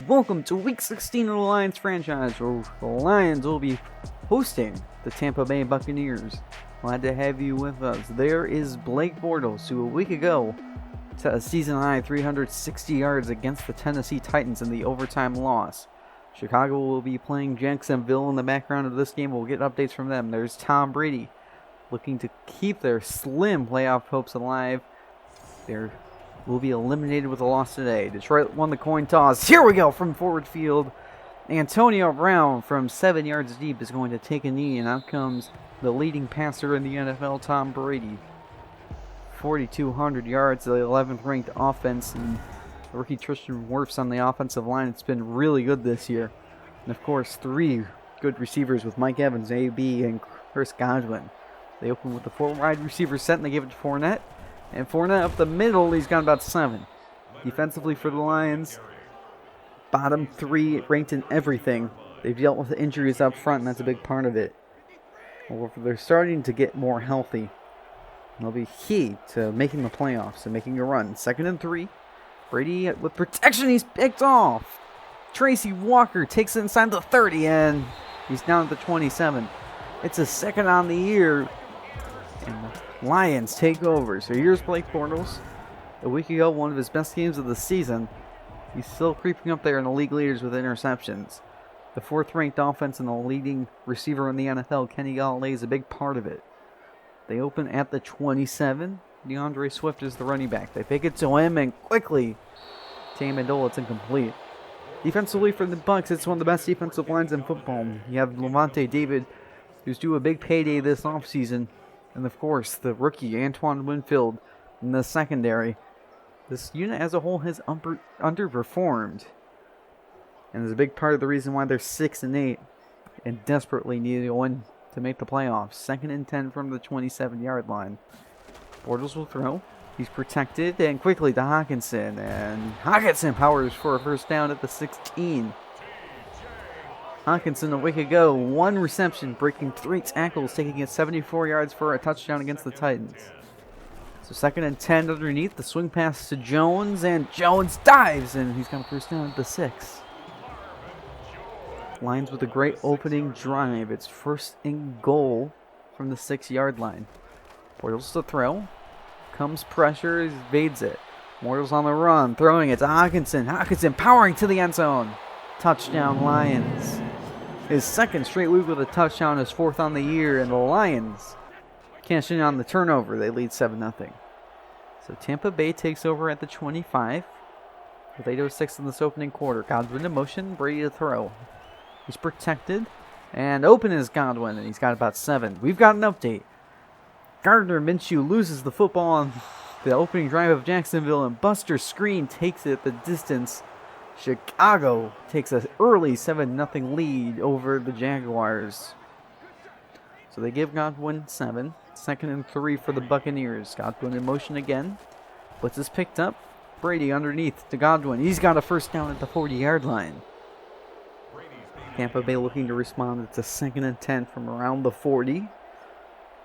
Welcome to Week 16 of the Lions franchise, where the Lions will be hosting the Tampa Bay Buccaneers. Glad to have you with us. There is Blake Bortles, who a week ago set a season-high 360 yards against the Tennessee Titans in the overtime loss. Chicago will be playing Jacksonville in the background of this game. We'll get updates from them. There's Tom Brady, looking to keep their slim playoff hopes alive. They will be eliminated with a loss today. Detroit won the coin toss. Here we go from forward field. Antonio Brown from 7 yards deep is going to take a knee, and out comes the leading passer in the NFL, Tom Brady. 4,200 yards, the 11th ranked offense, and rookie Tristan Wirfs on the offensive line. It's been really good this year. And of course, 3 good receivers with Mike Evans, AB, and Chris Godwin. They opened with the 4 wide receiver set, and they gave it to Fournette. And Fournette up the middle, he's got about 7. Defensively for the Lions, bottom 3 ranked in everything. They've dealt with the injuries up front, and that's a big part of it. However, they're starting to get more healthy. They'll be key to making the playoffs and making a run. 2nd and 3. Brady with protection, he's picked off. Tracy Walker takes it inside the 30, and he's down at the 27. It's a 2nd on the year, and the Lions take over. So here's Blake Bortles. A week ago, one of his best games of the season. He's still creeping up there in the league leaders with interceptions. The 4th ranked offense and the leading receiver in the NFL, Kenny Golladay, is a big part of it. They open at the 27. DeAndre Swift is the running back. They pick it to him, and quickly, Amendola, it's incomplete. Defensively for the Bucs, it's one of the best defensive lines in football. You have Levante David, who's due a big payday this offseason. And of course, the rookie Antoine Winfield in the secondary. This unit as a whole has underperformed, and is a big part of the reason why they're 6-8 and desperately need a win to make the playoffs. 2nd and 10 from the 27-yard line. Bortles will throw. He's protected, and quickly to Hockenson, and Hockenson powers for a first down at the 16. Hockenson a week ago, 1 reception, breaking 3 tackles, taking it 74 yards for a touchdown against the Titans. So 2nd and 10 underneath, the swing pass to Jones, and Jones dives, and he's got a first down at the 6. Lions with a great opening drive. It's 1st and goal from the 6-yard line. Bortles to throw. Comes pressure, evades it. Bortles on the run, throwing it to Hockenson. Hockenson powering to the end zone. Touchdown Lions. His 2nd straight week with a touchdown, his 4th on the year, and the Lions cashing in on the turnover. They lead 7-0. So Tampa Bay takes over at the 25 with 8:06 in this opening quarter. Godwin in motion, Brady to throw. He's protected, and open is Godwin, and he's got about 7. We've got an update. Gardner Minshew loses the football on the opening drive of Jacksonville, and Buster Screen takes it at the distance. Chicago takes an early 7-0 lead over the Jaguars. So they give Godwin 7. 2nd and 3 for the Buccaneers. Godwin in motion again. Blitz is picked up. Brady underneath to Godwin. He's got a first down at the 40-yard line. Tampa Bay looking to respond. It's a 2nd and 10 from around the 40.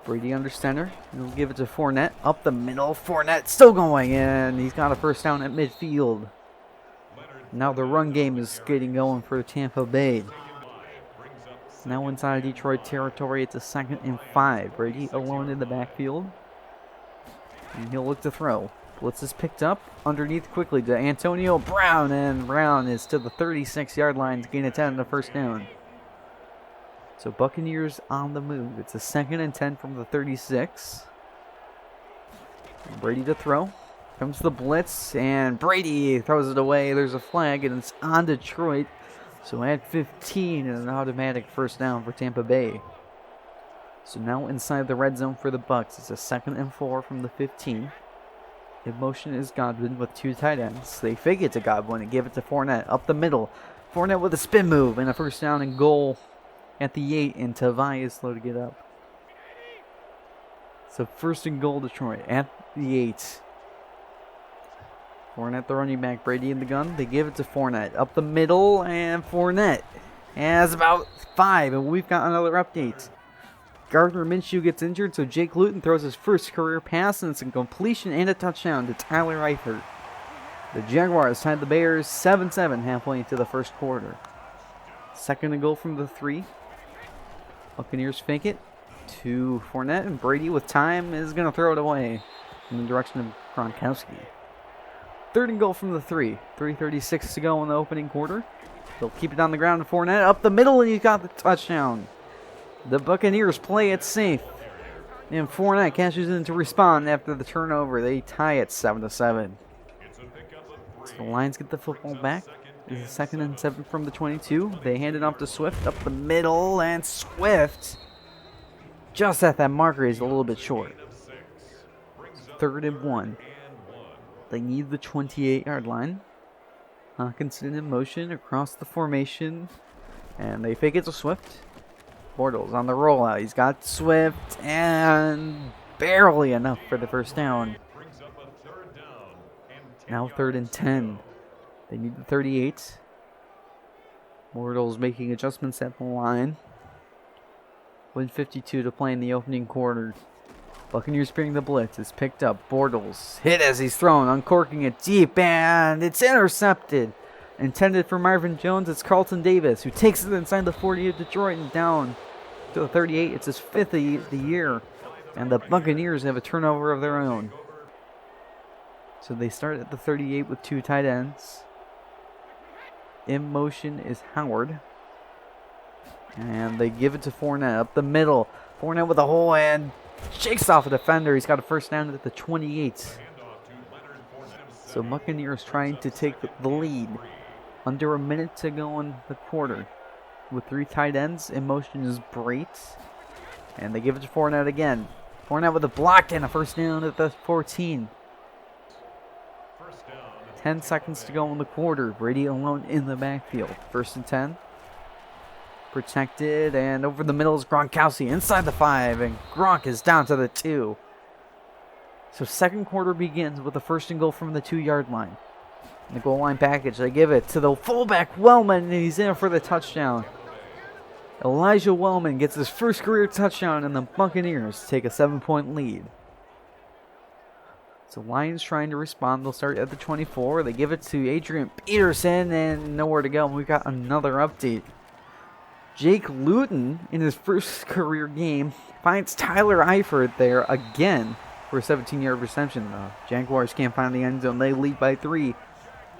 Brady under center. He'll give it to Fournette. Up the middle. Fournette still going, and he's got a first down at midfield. Now the run game is getting going for Tampa Bay. Now inside Detroit territory, it's a 2nd and 5. Brady alone in the backfield. And he'll look to throw. Blitz is picked up underneath quickly to Antonio Brown, and Brown is to the 36-yard line to gain a 10 and a first down. So Buccaneers on the move. It's a 2nd and 10 from the 36. Brady to throw. Comes the blitz, and Brady throws it away. There's a flag, and it's on Detroit. So at 15, and an automatic first down for Tampa Bay. So now inside the red zone for the Bucs. It's a 2nd and 4 from the 15. In motion is Godwin with 2 tight ends. They fake it to Godwin and give it to Fournette up the middle. Fournette with a spin move and a first down and goal at the 8, and Tavai is slow to get up. So 1st and goal Detroit at the 8. Fournette the running back, Brady in the gun. They give it to Fournette up the middle, and Fournette has about 5, and we've got another update. Gardner Minshew gets injured, so Jake Luton throws his first career pass, and it's a completion and a touchdown to Tyler Eifert. The Jaguars tied the Bears 7-7 halfway into the first quarter. Second and goal from the 3. Buccaneers fake it to Fournette, and Brady with time is going to throw it away in the direction of Gronkowski. Third and goal from the 3. 3:36 to go in the opening quarter. They'll keep it on the ground to Fournette up the middle, and he got the touchdown. The Buccaneers play it safe, and Fournette cashes in to respond after the turnover. They tie it 7-7. So the Lions get the football back. This is 2nd and 7 from the 22. They hand it off to Swift up the middle, and Swift, just at that marker, is a little bit short. 3rd and 1. They need the 28-yard line. Hawkinson in motion across the formation, and they fake it to Swift. Bortles on the rollout. He's got Swift, and barely enough for the first down. Now 3rd and 10. They need the 38. Bortles making adjustments at the line. 1:52 to play in the opening quarter. Buccaneers bring the blitz. It's picked up. Bortles hit as he's thrown, uncorking it deep, and it's intercepted. Intended for Marvin Jones. It's Carlton Davis who takes it inside the 40 of Detroit and down to the 38. It's his 5th of the year, and the Buccaneers have a turnover of their own. So they start at the 38 with 2 tight ends. In motion is Howard. And they give it to Fournette up the middle. Fournette with a hole and shakes off a defender. He's got a first down at the 28. So Buccaneers trying to take the lead. Under a minute to go in the quarter. With 3 tight ends, in motion is Brate. And they give it to Fournette again. Fournette with a block and a first down at the 14. 10 seconds to go in the quarter. Brady alone in the backfield. 1st and 10. Protected, and over the middle is Gronkowski inside the 5, and Gronk is down to the 2. So second quarter begins with a 1st and goal from the 2-yard line. In the goal line package, they give it to the fullback Wellman, and he's in for the touchdown. Elijah Wellman gets his first career touchdown, and the Buccaneers take a 7-point lead. So Lions trying to respond. They'll start at the 24. They give it to Adrian Peterson, and nowhere to go. We've got another update. Jake Luton, in his first career game, finds Tyler Eifert there again for a 17-yard reception. The Jaguars can't find the end zone. They lead by 3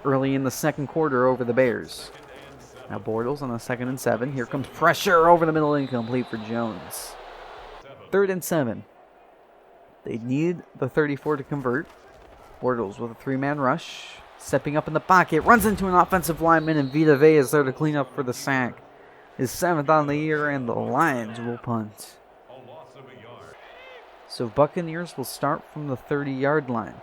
early in the second quarter over the Bears. Now Bortles on the 2nd and 7. Here comes pressure over the middle, incomplete for Jones. 3rd and 7. They need the 34 to convert. Bortles with a 3-man rush. Stepping up in the pocket. Runs into an offensive lineman, and Vita Vea is there to clean up for the sack. His 7th on the year, and the Lions will punt. So Buccaneers will start from the 30-yard line.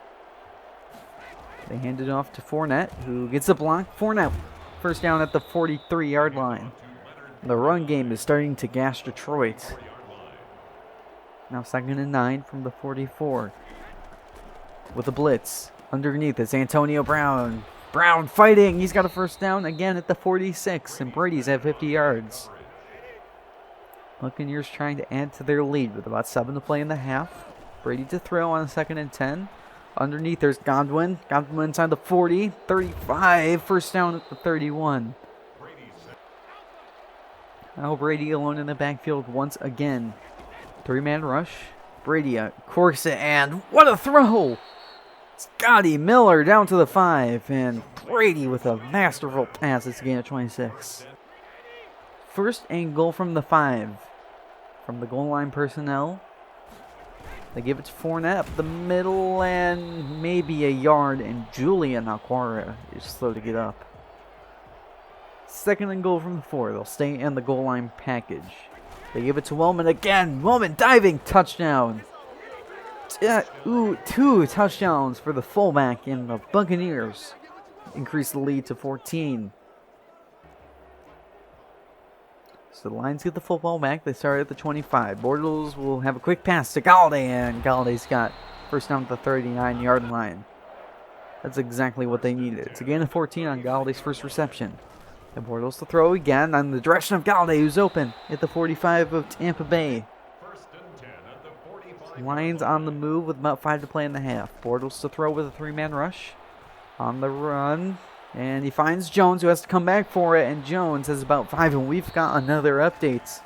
They hand it off to Fournette, who gets a block. Fournette, first down at the 43-yard line. The run game is starting to gash Detroit. Now 2nd and 9 from the 44. With a blitz. Underneath is Antonio Brown. Brown fighting. He's got a first down again at the 46. And Brady's at 50 yards. Buccaneers trying to add to their lead with about 7 to play in the half. Brady to throw on 2nd and 10. Underneath there's Godwin. Godwin inside the 40. 35. First down at the 31. Now Brady alone in the backfield once again. 3-man rush. Brady corks it, and what a throw! Scotty Miller down to the 5, and Brady with a masterful pass. It's a gain of 26. 1st and goal from the 5. From the goal line personnel. They give it to Fournette up the middle, and maybe a yard, and Julian Aquara is slow to get up. 2nd and goal from the 4. They'll stay in the goal line package. They give it to Wellman again. Wellman diving, touchdown. 2 touchdowns for the fullback, and the Buccaneers increase the lead to 14. So the Lions get the football back. They start at the 25. Bortles will have a quick pass to Galladay, and Galladay's got first down at the 39-yard line. That's exactly what they needed. It's a gain of 14 on Galladay's first reception. And Bortles to throw again on the direction of Galladay, who's open at the 45 of Tampa Bay. Lions on the move with about 5 to play in the half. Bortles to throw with a 3-man rush. On the run. And he finds Jones, who has to come back for it. And Jones has about 5, and we've got another update.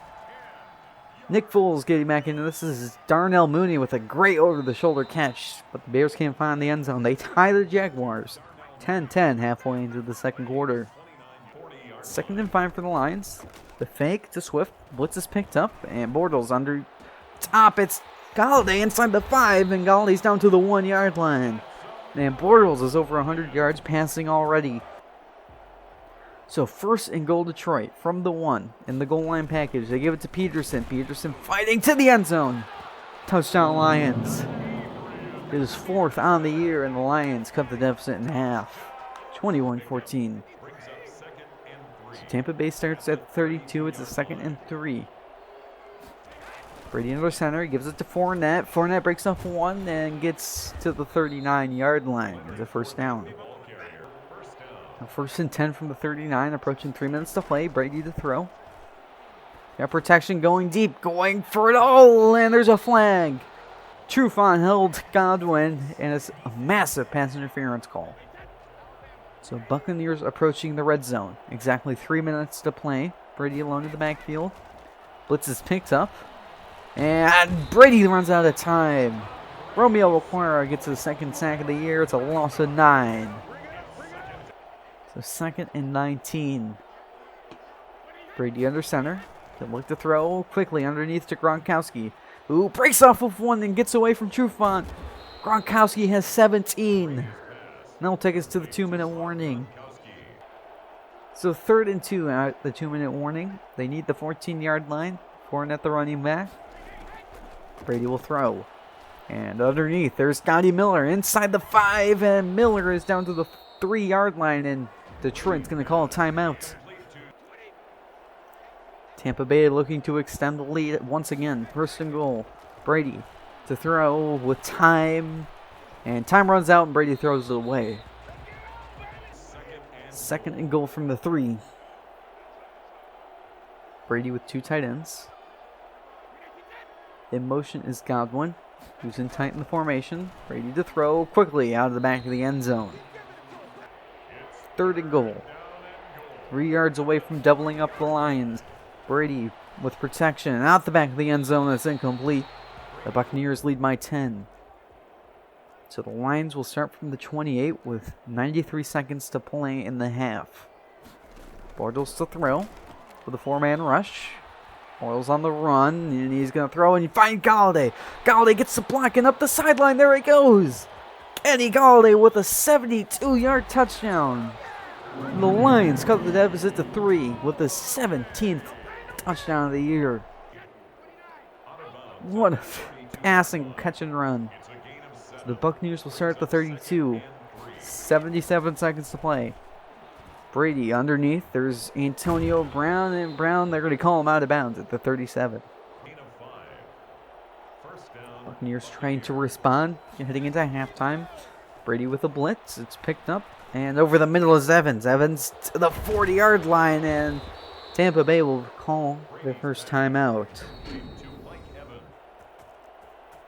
Nick Foles getting back into this. This is Darnell Mooney with a great over-the-shoulder catch. But the Bears can't find the end zone. They tie the Jaguars. 10-10 halfway into the second quarter. 2nd and 5 for the Lions. The fake to Swift. Blitz is picked up. And Bortles under top. It's Galladay inside the 5. And Galladay's down to the 1-yard line. And Bortles is over 100 yards passing already. So 1st and goal Detroit from the 1 in the goal line package. They give it to Peterson. Peterson fighting to the end zone. Touchdown Lions. It is 4th on the year, and the Lions cut the deficit in half. 21-14. So Tampa Bay starts at 32. It's a 2nd and 3. Brady under center. He gives it to Fournette. Fournette breaks off 1 and gets to the 39-yard line. It's a 1st down. Now 1st and 10 from the 39. Approaching 3 minutes to play. Brady to throw. Got protection going deep. Going for it all. And there's a flag. Trufant held Godwin. And it's a massive pass interference call. So Buccaneers approaching the red zone. Exactly 3 minutes to play. Brady alone in the backfield. Blitz is picked up. And Brady runs out of time. Romeo Okwara gets his 2nd sack of the year. It's a loss of 9. So 2nd and 19. Brady under center. He'll look to throw quickly underneath to Gronkowski, who breaks off of 1 and gets away from Trufant. Gronkowski has 17. That'll take us to the 2-minute warning. So 3rd and 2 at the 2-minute warning. They need the 14-yard line. Fournette the running back. Brady will throw. And underneath, there's Scotty Miller inside the 5. And Miller is down to the 3-yard line. And Detroit's going to call a timeout. Tampa Bay looking to extend the lead once again. 1st and goal. Brady to throw with time. And time runs out and Brady throws it away. 2nd and goal from the 3. Brady with 2 tight ends. In motion is Godwin, who's in tight in the formation. Brady to throw quickly out of the back of the end zone. 3rd and goal. 3 yards away from doubling up the Lions. Brady with protection out the back of the end zone. That's incomplete. The Buccaneers lead by 10. So the Lions will start from the 28 with 93 seconds to play in the half. Bortles to throw with a 4-man rush. Oil's on the run, and he's going to throw, and you find Galladay. Galladay gets the block, and up the sideline, there it goes. Kenny Galladay with a 72-yard touchdown. And the Lions cut the deficit to 3 with the 17th touchdown of the year. What a passing catch and run. So the Buccaneers will start at the 32. 77 seconds to play. Brady underneath. There's Antonio Brown, and Brown, they're going to call him out of bounds at the 37. Buccaneers trying to respond, heading into halftime. Brady with a blitz. It's picked up. And over the middle is Evans. Evans to the 40-yard line, and Tampa Bay will call their first timeout.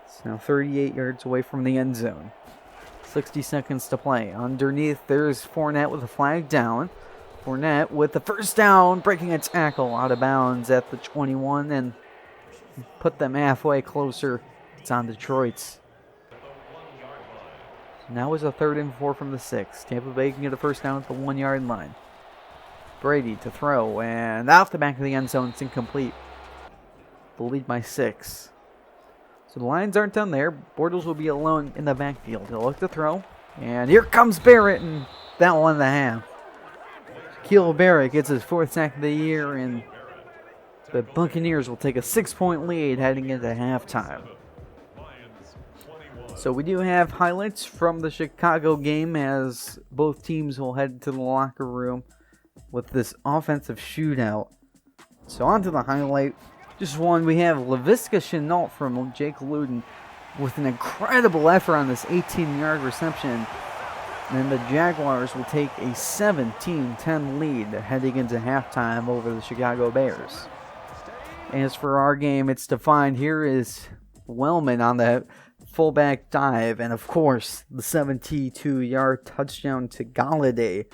It's now 38 yards away from the end zone. 60 seconds to play. Underneath, there's Fournette with a flag down. Fournette with the 1st down, breaking a tackle out of bounds at the 21 and put them halfway closer. It's on Detroit's. Now is a 3rd and 4 from the 6. Tampa Bay can get a 1st down at the 1-yard line. Brady to throw, and off the back of the end zone, it's incomplete. The lead by 6. So the Lions aren't done there. Bortles will be alone in the backfield. He'll look to throw. And here comes Barrett, and that 1.5. Shaquille Barrett gets his 4th sack of the year, and the Buccaneers will take a 6-point lead heading into halftime. So we do have highlights from the Chicago game as both teams will head to the locker room with this offensive shootout. So on to the highlight. Just one, we have Laviska Shenault from Jake Luden with an incredible effort on this 18-yard reception. And the Jaguars will take a 17-10 lead heading into halftime over the Chicago Bears. As for our game, it's defined. Here is Wellman on the fullback dive, and of course, the 72-yard touchdown to Galladay.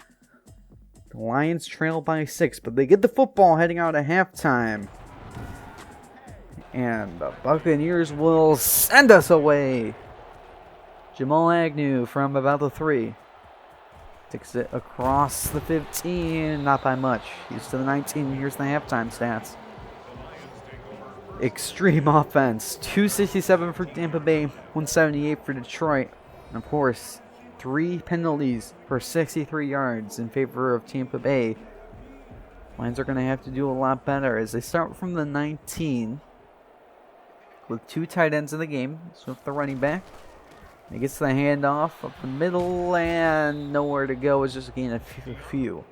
The Lions trail by 6, but they get the football heading out at halftime. And the Buccaneers will send us away. Jamal Agnew from about the 3. Takes it across the 15, not by much. He's to the 19, here's the halftime stats. Extreme offense, 267 for Tampa Bay, 178 for Detroit. And of course, 3 penalties for 63 yards in favor of Tampa Bay. Lions are going to have to do a lot better as they start from the 19 with 2 tight ends in the game. Swift the running back. He gets the handoff up the middle and nowhere to go. It's just a gain of few.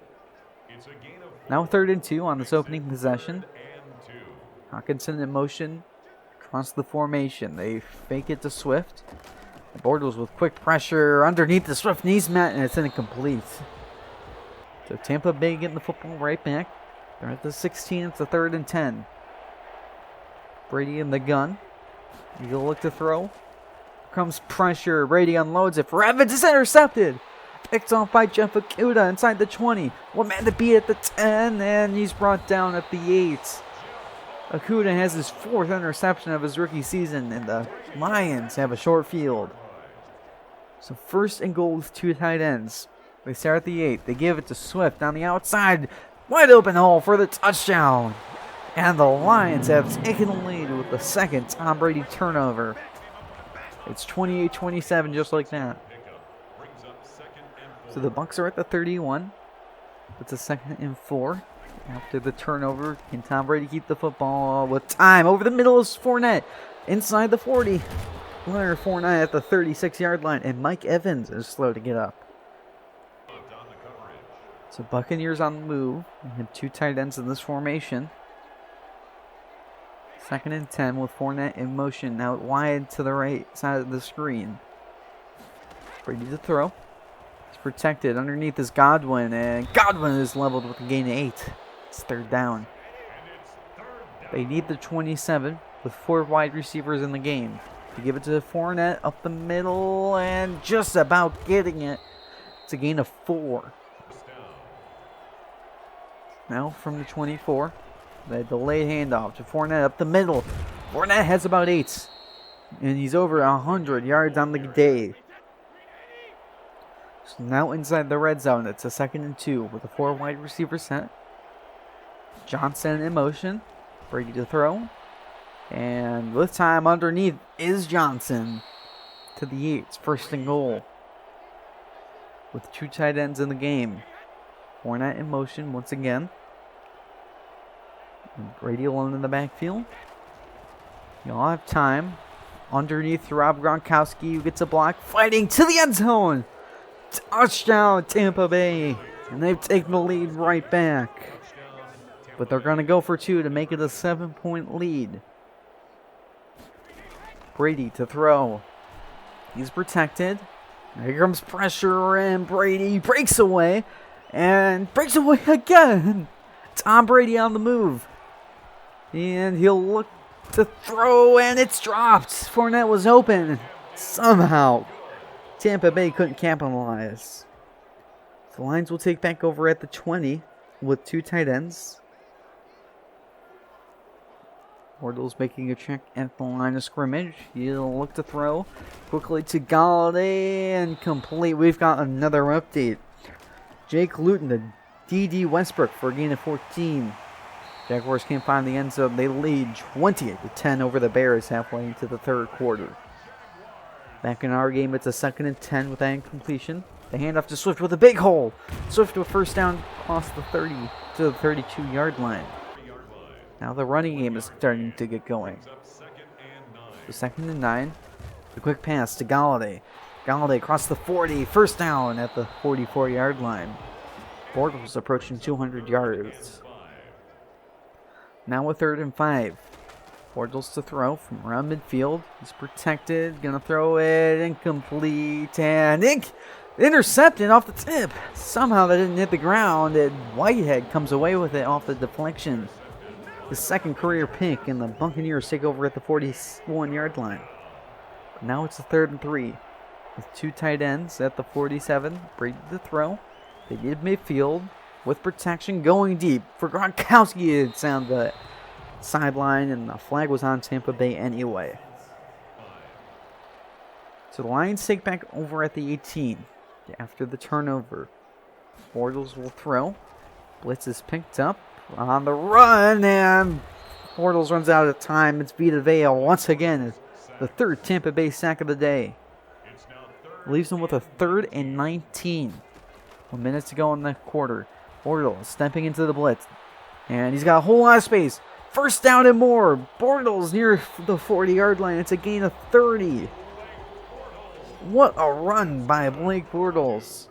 Now 3rd and 2 on this opening possession. Hawkinson in motion across the formation. They fake it to Swift. The Bortles with quick pressure underneath the Swift knees mat, and it's incomplete. So Tampa Bay getting the football right back. They're at the 16. It's a 3rd and 10. Brady in the gun. He'll look to throw. Comes pressure. Brady unloads it for Evans. It's intercepted. Picked off by Jeff Okudah inside the 20. One man to beat at the 10, and he's brought down at the 8. Okudah has his 4th interception of his rookie season, and the Lions have a short field. So 1st and goal with 2 tight ends. They start at the 8. They give it to Swift on the outside. Wide open hole for the touchdown. And the Lions have taken the lead with the 2nd Tom Brady turnover. It's 28-27 just like that. So the Bucs are at the 31. It's a 2nd and 4. After the turnover, can Tom Brady keep the football with time? Over the middle is Fournette. Inside the 40. Leonard Fournette at the 36-yard line. And Mike Evans is slow to get up. So Buccaneers on the move. We have 2 tight ends in this formation. 2nd and 10 with Fournette in motion. Now wide to the right side of the screen. Brady to throw. He's protected. Underneath is Godwin. And Godwin is leveled with a gain of 8. It's 3rd down. They need the 27 with 4 wide receivers in the game. To give it to Fournette up the middle and just about getting it. It's a gain of 4. Now from the 24. The delayed handoff to Fournette up the middle. Fournette has about 8. And he's over 100 yards on the day. So now inside the red zone. It's a 2nd and 2 with a 4 wide receiver set. Johnson in motion. Brady to throw. And this time underneath is Johnson. To the 8. 1st and goal. With 2 tight ends in the game. Fournette in motion once again. And Brady alone in the backfield. You'll have time. Underneath Rob Gronkowski, who gets a block. Fighting to the end zone. Touchdown, Tampa Bay. And they've taken the lead right back. But they're going to go for 2 to make it a 7-point lead. Brady to throw. He's protected. Here comes pressure, and Brady breaks away. And breaks away again. Tom Brady on the move. And he'll look to throw, and it's dropped. Fournette was open. Somehow, Tampa Bay couldn't capitalize. The Lions will take back over at the 20 with 2 tight ends. Bortles making a check at the line of scrimmage. He'll look to throw quickly to Galladay and complete. We've got another update. Jake Luton to D.D. Westbrook for a gain of 14. Jaguars can't find the end zone. They lead 20-10 over the Bears halfway into the 3rd quarter. Back in our game, it's a 2nd and 10 with that incompletion. The handoff to Swift with a big hole. Swift with 1st down across the 30 to the 32-yard line. Now the running game is starting to get going. The 2nd and 9. The quick pass to Galladay. Galladay across the 40. 1st down at the 44-yard line. Bortles approaching 200 yards. Now a 3rd and 5. Bortles to throw from around midfield. He's protected. Gonna throw it. Incomplete. And intercepted off the tip. Somehow that didn't hit the ground. And Whitehead comes away with it off the deflection. His 2nd career pick. And the Buccaneers take over at the 41-yard line. Now it's a 3rd and 3. With 2 tight ends at the 47. Brady to throw. They need midfield with protection going deep for Gronkowski. It's on the sideline, and the flag was on Tampa Bay anyway. So the Lions take back over at the 18 after the turnover. Bortles will throw. Blitz is picked up on the run, and Bortles runs out of time. It's Vita Vea once again. The 3rd Tampa Bay sack of the day. Leaves them with a 3rd and 19. 1 minute to go in the quarter. Bortles stepping into the blitz. And he's got a whole lot of space. First down and more. Bortles near the 40-yard line. It's a gain of 30. What a run by Blake Bortles.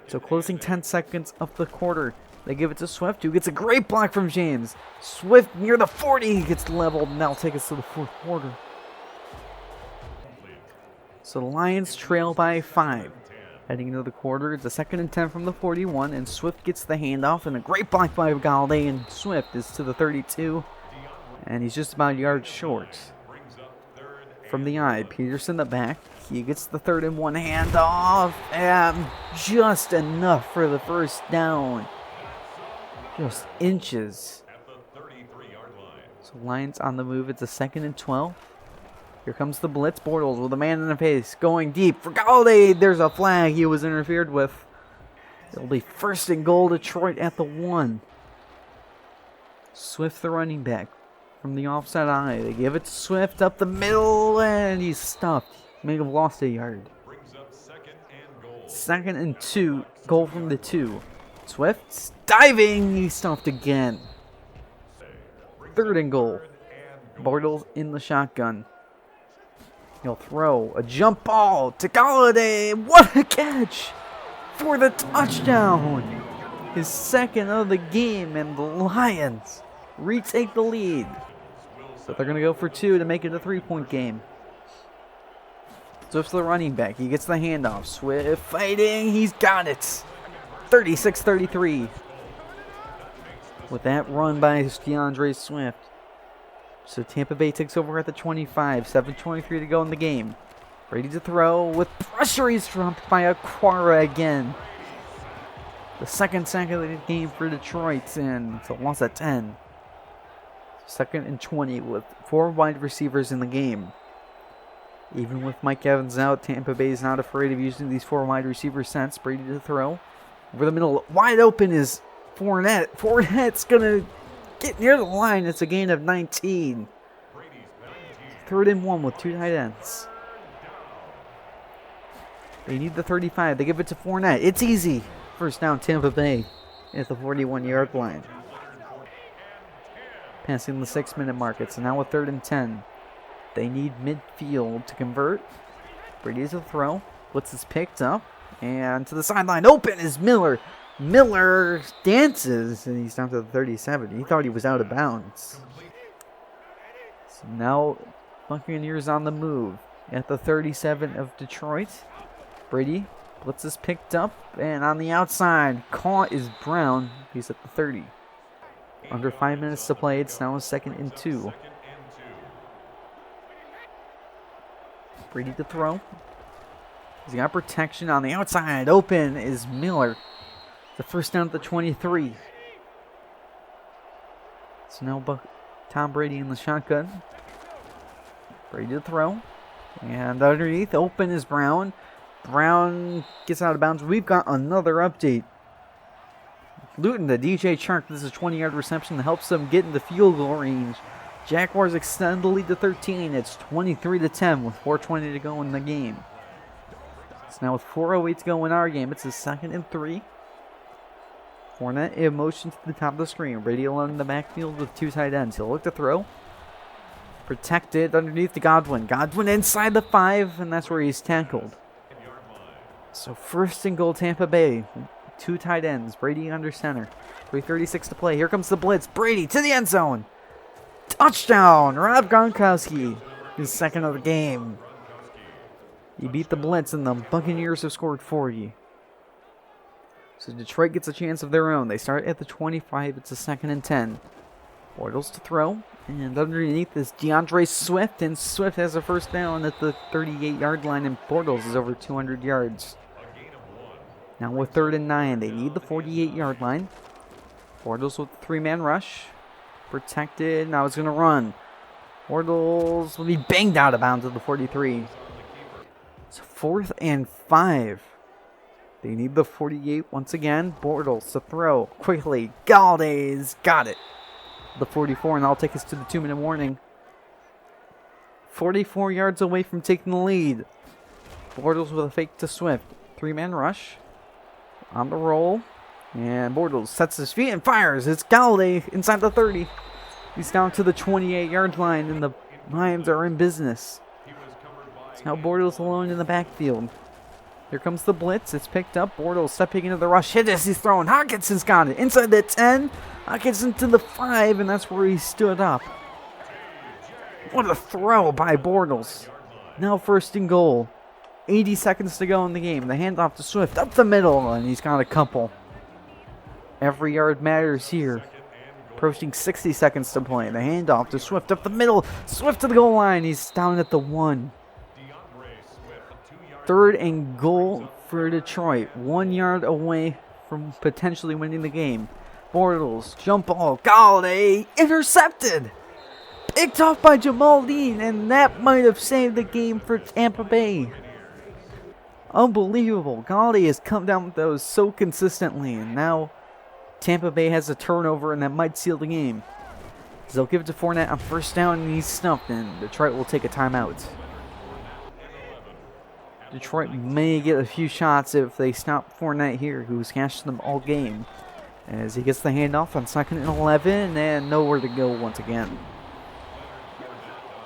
So closing 10 seconds of the quarter. They give it to Swift, who gets a great block from James. Swift near the 40 gets leveled, and that'll take us to the 4th quarter. So the Lions trail by 5. Heading into the quarter, it's a 2nd and 10 from the 41, and Swift gets the handoff, and a great block by Galladay, and Swift is to the 32, and he's just about a yard short. From the eye, Peterson the back, he gets the 3rd and 1 handoff, and just enough for the first down. Just inches. So Lions on the move, it's a 2nd and 12. Here comes the blitz. Bortles with a man in the face. Going deep for Galladay. There's a flag. He was interfered with. It'll be 1st and goal. Detroit at the 1. Swift the running back from the offside eye. They give it to Swift up the middle, and he's stuffed. May have lost a yard. 2nd and 2. Goal from the 2. Swift diving. He's stuffed again. 3rd and goal. Bortles in the shotgun. He'll throw a jump ball to Galladay. What a catch for the touchdown. His 2nd of the game, and the Lions retake the lead. So they're going to go for 2 to make it a 3-point game. Swift's the running back. He gets the handoff. Swift fighting. He's got it. 36-33. With that run by DeAndre Swift. So Tampa Bay takes over at the 25. 7:23 to go in the game. Ready to throw with pressure. He's dropped by Aquara again. The 2nd sack of the game for Detroit, and it's a loss at 10. 2nd and 20 with 4 wide receivers in the game. Even with Mike Evans out, Tampa Bay is not afraid of using these 4 wide receiver sets. Brady to throw. Over the middle, wide open is Fournette. Fournette's going to get near the line. It's a gain of 19. 3rd and 1 with 2 tight ends. They need the 35. They give it to Fournette. It's easy. First down, Tampa Bay at the 41-yard line. Passing the 6-minute mark. It's now a 3rd and 10. They need midfield to convert. Brady's to throw. Blitz is picked up. And to the sideline. Open is Miller. Miller dances, and he's down to the 37. He thought he was out of bounds. So now Buccaneers on the move at the 37 of Detroit. Brady, blitz is picked up, and on the outside, caught is Brown. He's at the 30. Under 5 minutes to play, it's now a 2nd and 2. Brady to throw. He's got protection on the outside. Open is Miller. The first down at the 23. So now Tom Brady in the shotgun. Brady to throw. And underneath, open is Brown. Brown gets out of bounds. We've got another update. Luton to DJ Chark. This is a 20-yard reception that helps them get into field goal range. Jaguars extend the lead to 13. It's 23-10 with 4:20 to go in the game. So now with 4:08 to go in our game, it's a 2nd and 3. Fournette in motion to the top of the screen. Brady alone in the backfield with 2 tight ends. He'll look to throw. Protected underneath to Godwin. Godwin inside the 5, and that's where he's tackled. So 1st and goal, Tampa Bay. 2 tight ends. Brady under center. 3:36 to play. Here comes the blitz. Brady to the end zone. Touchdown! Rob Gronkowski. His 2nd of the game. He beat the blitz, and the Buccaneers have scored 40. So Detroit gets a chance of their own. They start at the 25. It's a 2nd and 10. Bortles to throw. And underneath is DeAndre Swift, and Swift has a first down at the 38-yard line, and Bortles is over 200 yards. Now with 3rd and 9, they need the 48-yard line. Bortles with the 3-man rush. Protected, now it's going to run. Bortles will be banged out of bounds at the 43. It's 4th and 5. They need the 48 once again. Bortles to throw quickly. Galladay's got it. The 44, and that'll take us to the 2-minute warning. 44 yards away from taking the lead. Bortles with a fake to Swift. 3-man rush. On the roll. And Bortles sets his feet and fires. It's Galladay inside the 30. He's down to the 28-yard line, and the Lions are in business. It's now Bortles alone in the backfield. Here comes the blitz. It's picked up. Bortles stepping into the rush. Hit as he's throwing. Hawkinson's got it. Inside the 10. Hawkinson to the 5, and that's where he stood up. What a throw by Bortles. Now 1st and goal. 80 seconds to go in the game. The handoff to Swift up the middle, and he's got a couple. Every yard matters here. Approaching 60 seconds to play. The handoff to Swift up the middle. Swift to the goal line. He's down at the 1. 3rd and goal for Detroit. 1 yard away from potentially winning the game. Bortles, jump ball, Galladay, intercepted! Picked off by Jamal Dean, and that might have saved the game for Tampa Bay. Unbelievable. Galladay has come down with those so consistently, and now Tampa Bay has a turnover, and that might seal the game. So they'll give it to Fournette on 1st down, and he's stumped, and Detroit will take a timeout. Detroit may get a few shots if they stop Fournette here, who's cashed them all game. As he gets the handoff on 2nd and 11, and nowhere to go once again.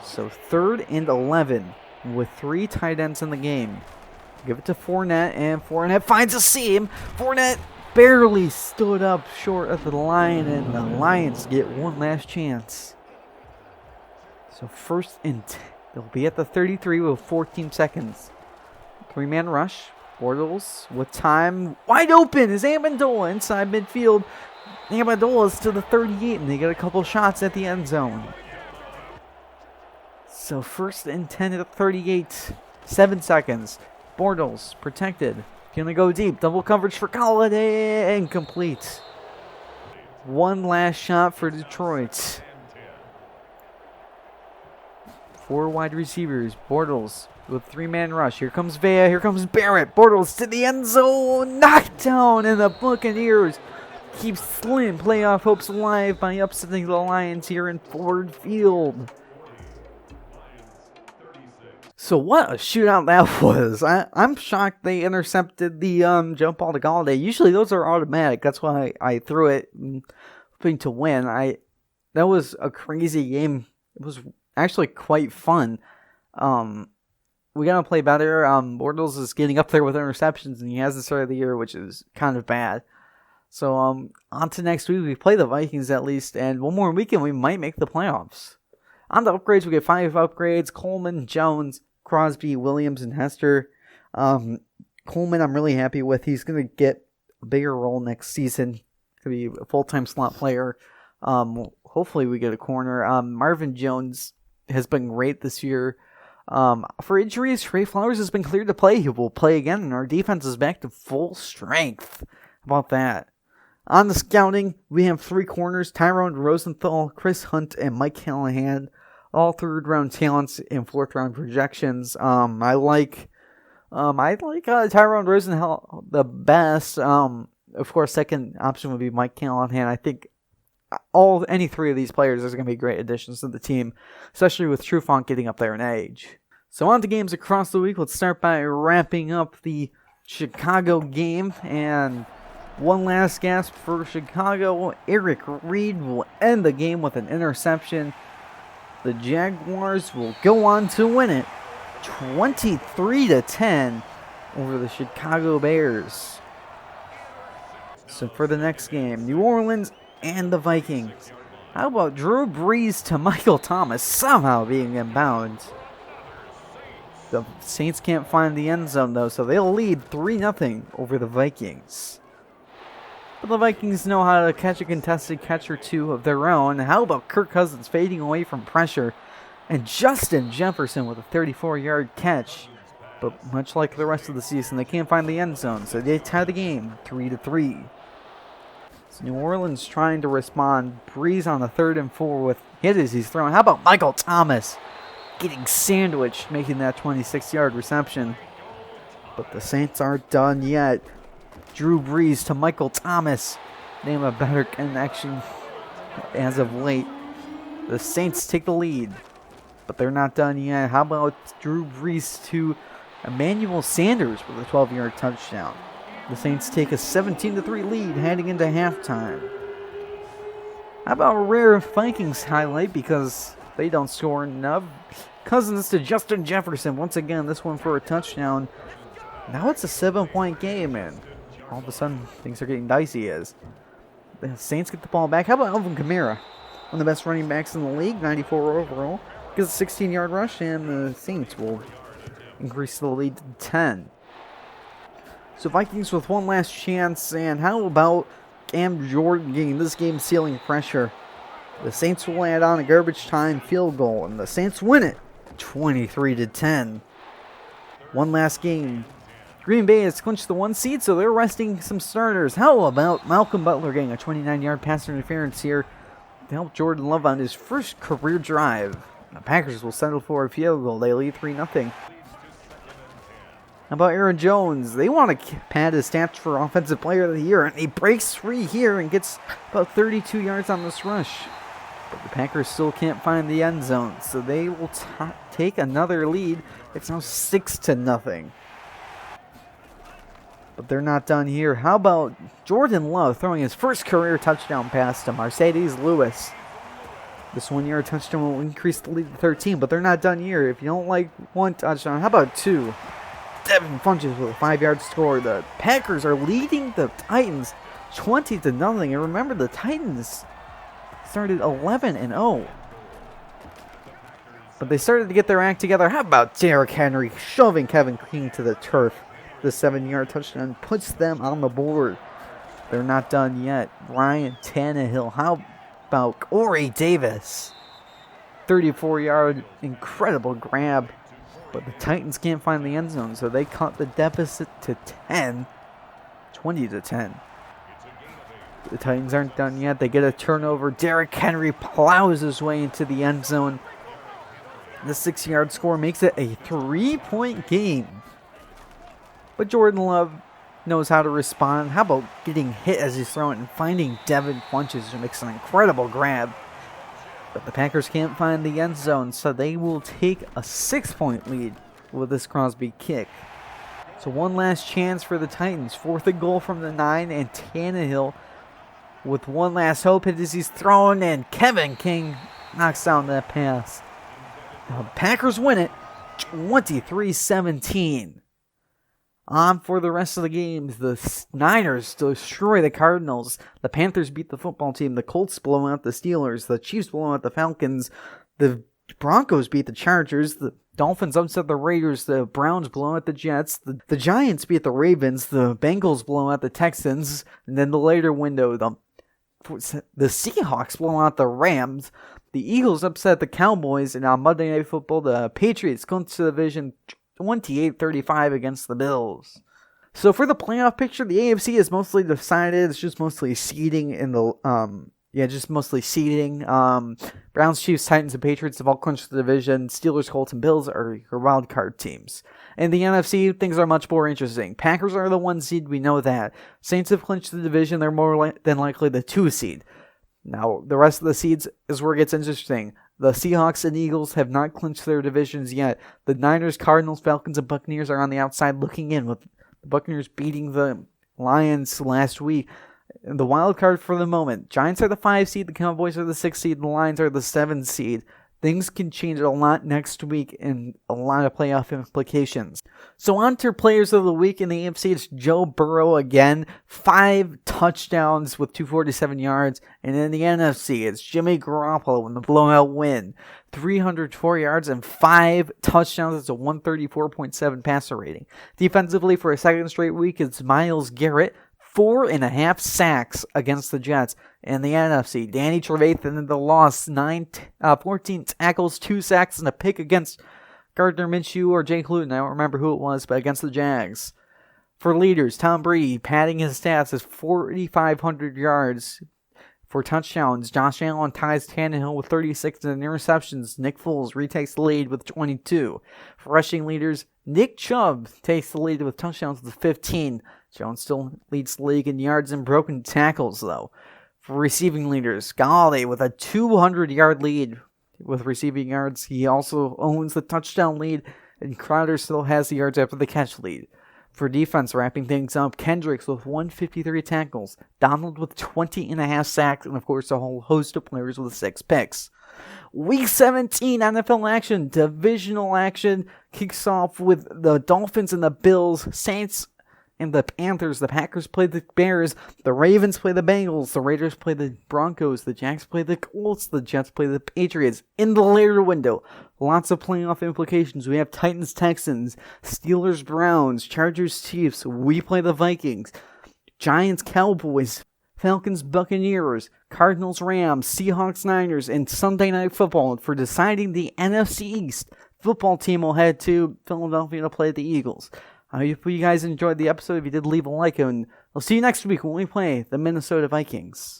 So 3rd and 11 with 3 tight ends in the game. Give it to Fournette, and Fournette finds a seam. Fournette barely stood up short of the line, and the Lions get one last chance. So 1st and 10. They'll be at the 33 with 14 seconds. 3-man rush. Bortles with time wide open is Amendola inside midfield. Amendola's to the 38, and they get a couple shots at the end zone. So 1st and 10 at the 38. 7 seconds. Bortles protected. Gonna go deep. Double coverage for Galladay. Incomplete. One last shot for Detroit. 4 wide receivers. Bortles with 3-man rush. Here comes Vea. Here comes Barrett. Bortles to the end zone. Knocked down, and the Buccaneers keep Slim playoff hopes alive by upsetting the Lions here in Ford Field. So what a shootout that was. I'm shocked they intercepted the jump ball to Galladay. Usually those are automatic. That's why I threw it, hoping to win. That was a crazy game. It was actually quite fun. We gotta play better. Bortles is getting up there with interceptions, and he has the start of the year, which is kind of bad. So on to next week. We play the Vikings at least, and one more weekend we might make the playoffs. On the upgrades, we get 5 upgrades: Coleman, Jones, Crosby, Williams, and Hester. Coleman, I'm really happy with. He's gonna get a bigger role next season. Gonna be a full-time slot player. Hopefully, we get a corner. Marvin Jones has been great this year. For injuries, Trey Flowers has been cleared to play. He will play again, and our defense is back to full strength. How about that? On the scouting, we have 3 corners: Tyrone Rosenthal, Chris Hunt, and Mike Callahan. All 3rd-round talents and 4th-round projections. I like Tyrone Rosenthal the best. Of course, second option would be Mike Callahan. I think any 3 of these players is going to be great additions to the team, especially with Trufant getting up there in age. So on to games across the week. Let's start by wrapping up the Chicago game, and one last gasp for Chicago. Eric Reed will end the game with an interception. The Jaguars will go on to win it 23-10 over the Chicago Bears. So for the next game, New Orleans and the Vikings. How about Drew Brees to Michael Thomas somehow being in bounds? The Saints can't find the end zone though, so they'll lead 3-0 over the Vikings. But the Vikings know how to catch a contested catch or two of their own. How about Kirk Cousins fading away from pressure? And Justin Jefferson with a 34-yard catch. But much like the rest of the season, they can't find the end zone, so they tie the game 3-3. So New Orleans trying to respond. Breeze on the 3rd and 4 with hit as he's throwing. How about Michael Thomas getting sandwiched, making that 26-yard reception? But the Saints aren't done yet. Drew Brees to Michael Thomas. Name a better connection as of late. The Saints take the lead, but they're not done yet. How about Drew Brees to Emmanuel Sanders with a 12-yard touchdown? The Saints take a 17-3 lead heading into halftime. How about a rare Vikings highlight because they don't score enough? Cousins to Justin Jefferson. Once again, this one for a touchdown. Now it's a 7-point game, and all of a sudden things are getting dicey as the Saints get the ball back. How about Alvin Kamara? One of the best running backs in the league, 94 overall. Gets a 16-yard rush, and the Saints will increase the lead to 10. So Vikings with one last chance, and how about Cam Jordan getting this game sealing pressure? The Saints will add on a garbage time field goal, and the Saints win it 23-10. One last game. Green Bay has clinched the 1 seed, so they're resting some starters. How about Malcolm Butler getting a 29-yard pass interference here to help Jordan Love on his first career drive? The Packers will settle for a field goal. They lead 3-0. How about Aaron Jones? They want to pad his stats for Offensive Player of the Year, and he breaks free here and gets about 32 yards on this rush. But the Packers still can't find the end zone, so they will take another lead. It's now 6-0. But they're not done here. How about Jordan Love throwing his first career touchdown pass to Mercedes Lewis? This 1-yard touchdown will increase the lead to 13, but they're not done here. If you don't like one touchdown, how about two? Devin Funches with a 5-yard score. The Packers are leading the Titans 20-0. And remember, the Titans started 11-0. But they started to get their act together. How about Derrick Henry shoving Kevin King to the turf? The 7-yard touchdown puts them on the board. They're not done yet. Ryan Tannehill. How about Corey Davis? 34-yard incredible grab. But the Titans can't find the end zone, so they cut the deficit to 10. 20-10. The Titans aren't done yet. They get a turnover. Derrick Henry plows his way into the end zone. The 6-yard score makes it a 3-point game. But Jordan Love knows how to respond. How about getting hit as he's throwing and finding Devin Funches, who makes an incredible grab. But the Packers can't find the end zone, so they will take a 6-point lead with this Crosby kick. So one last chance for the Titans. 4th and goal from the 9, and Tannehill with one last hope as he's thrown, and Kevin King knocks down that pass. The Packers win it 23-17. On for the rest of the games. The Niners destroy the Cardinals. The Panthers beat the football team. The Colts blow out the Steelers. The Chiefs blow out the Falcons. The Broncos beat the Chargers. The Dolphins upset the Raiders. The Browns blow out the Jets. The Giants beat the Ravens. The Bengals blow out the Texans. And then the later window, the Seahawks blow out the Rams. The Eagles upset the Cowboys. And on Monday Night Football, the Patriots clinch the division 28-35 against the Bills. So for the playoff picture, the AFC is mostly decided. It's just mostly seeding in the Browns, Chiefs, Titans, and Patriots have all clinched the division. Steelers, Colts, and Bills are your wild card teams. In the NFC, things are much more interesting. Packers are the 1 seed, we know that. Saints have clinched the division. They're more than likely the 2 seed. Now, the rest of the seeds is where it gets interesting. The Seahawks and Eagles have not clinched their divisions yet. The Niners, Cardinals, Falcons, and Buccaneers are on the outside looking in, with the Buccaneers beating the Lions last week. And the wild card for the moment, Giants are the 5 seed, the Cowboys are the 6 seed, and the Lions are the 7 seed. Things can change a lot next week and a lot of playoff implications. So on to players of the week in the AFC. It's Joe Burrow again. 5 touchdowns with 247 yards. And in the NFC, it's Jimmy Garoppolo in the blowout win. 304 yards and 5 touchdowns. It's a 134.7 passer rating. Defensively, for a second straight week, it's Myles Garrett. 4.5 sacks against the Jets in the NFC. Danny Trevathan in the loss, 14 tackles, 2 sacks, and a pick against Gardner Minshew or Jake Luton. I don't remember who it was, but against the Jags. For leaders, Tom Brady padding his stats is 4,500 yards for touchdowns. Josh Allen ties Tannehill with 36 and interceptions. Nick Foles retakes the lead with 22. For rushing leaders, Nick Chubb takes the lead with touchdowns with 15. Jones still leads the league in yards and broken tackles, though. For receiving leaders, Galladay with a 200-yard lead with receiving yards. He also owns the touchdown lead, and Crowder still has the yards after the catch lead. For defense, wrapping things up, Kendricks with 153 tackles, Donald with 20.5 sacks, and of course a whole host of players with 6 picks. Week 17 NFL action, divisional action, kicks off with the Dolphins and the Bills, Saints and the Panthers. The Packers play the Bears, the Ravens play the Bengals, the Raiders play the Broncos, the Jags play the Colts, the Jets play the Patriots. In the later window, lots of playoff implications. We have Titans-Texans, Steelers-Browns, Chargers-Chiefs. We play the Vikings, Giants-Cowboys, Falcons-Buccaneers, Cardinals-Rams, Seahawks-Niners, and Sunday Night Football. For deciding the NFC East, football team will head to Philadelphia to play the Eagles. I hope you guys enjoyed the episode. If you did, leave a like, and I'll see you next week when we play the Minnesota Vikings.